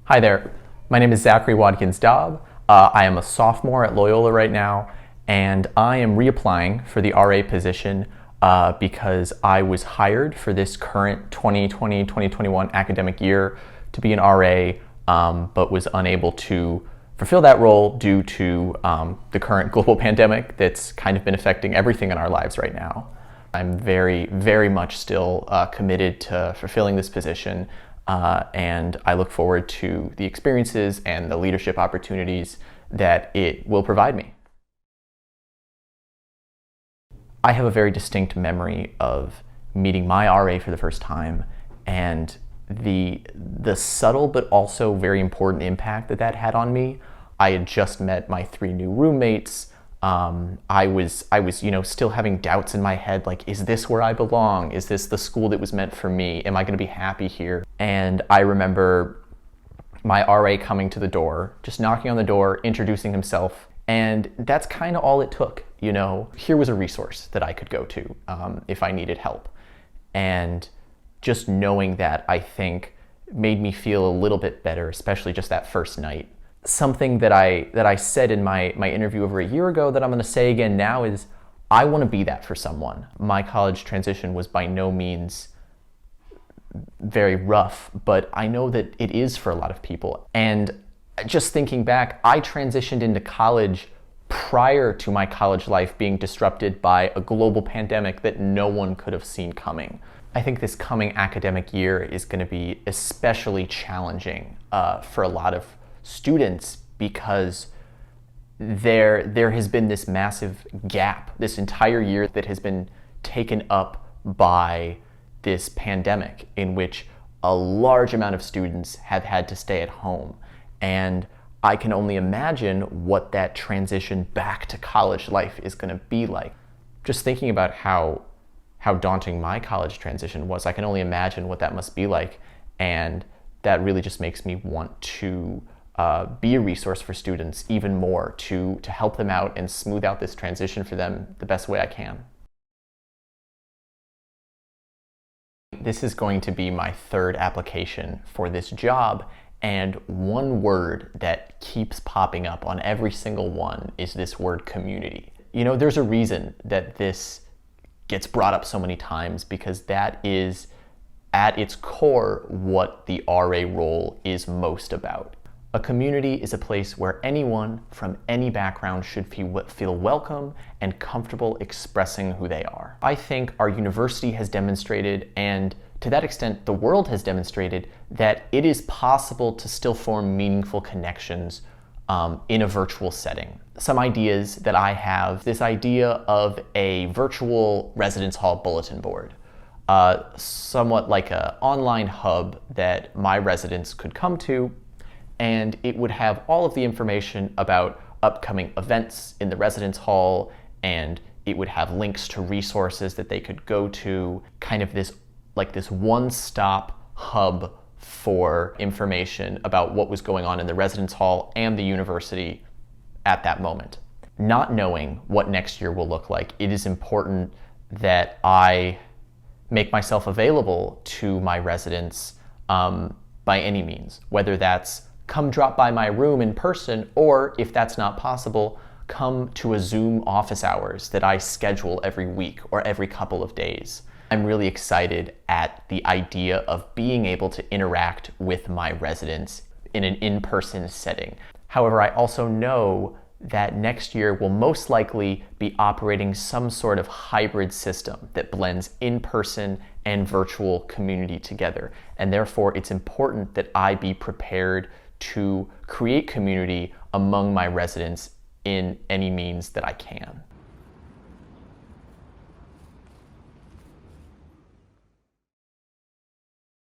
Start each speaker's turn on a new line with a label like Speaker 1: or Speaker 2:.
Speaker 1: Hi there, my name is Zachary Wadkins-Daub. I am a sophomore at Loyola right now, and I am reapplying for the RA position because I was hired for this current 2020-2021 academic year to be an RA, but was unable to fulfill that role due to the current global pandemic that's kind of been affecting everything in our lives right now. I'm very, very much still committed to fulfilling this position. And I look forward to the experiences and the leadership opportunities that it will provide me. I have a very distinct memory of meeting my RA for the first time and the subtle but also very important impact that had on me. I had just met my 3 new roommates. I was still having doubts in my head, like, is this where I belong? Is this the school that was meant for me? Am I going to be happy here? And I remember my RA coming to the door, just knocking on the door, introducing himself, and that's kind of all it took. Here was a resource that I could go to if I needed help. And just knowing that, I think, made me feel a little bit better, especially just that first night. Something that I said in my interview over a year ago that I'm going to say again now is I want to be that for someone. My college transition was by no means very rough, but I know that it is for a lot of people. And just thinking back, I transitioned into college prior to my college life being disrupted by a global pandemic that no one could have seen coming. I think this coming academic year is going to be especially challenging for a lot of students because there has been this massive gap this entire year that has been taken up by this pandemic, in which a large amount of students have had to stay at home. And I can only imagine what that transition back to college life is going to be like. Just thinking about how daunting my college transition was, I can only imagine what that must be like. And that really just makes me want to be a resource for students even more, to help them out and smooth out this transition for them the best way I can. This is going to be my 3rd application for this job, and one word that keeps popping up on every single one is this word community. There's a reason that this gets brought up so many times, because that is at its core what the RA role is most about. A community is a place where anyone from any background should feel welcome and comfortable expressing who they are. I think our university has demonstrated, and to that extent the world has demonstrated, that it is possible to still form meaningful connections in a virtual setting. Some ideas that I have: this idea of a virtual residence hall bulletin board, somewhat like an online hub that my residents could come to, and it would have all of the information about upcoming events in the residence hall, and it would have links to resources that they could go to, kind of this one-stop hub for information about what was going on in the residence hall and the university at that moment. Not knowing what next year will look like, it is important that I make myself available to my residents by any means, whether that's come drop by my room in person, or if that's not possible, come to a Zoom office hours that I schedule every week or every couple of days. I'm really excited at the idea of being able to interact with my residents in an in-person setting. However, I also know that next year will most likely be operating some sort of hybrid system that blends in-person and virtual community together. And therefore, it's important that I be prepared to create community among my residents in any means that I can.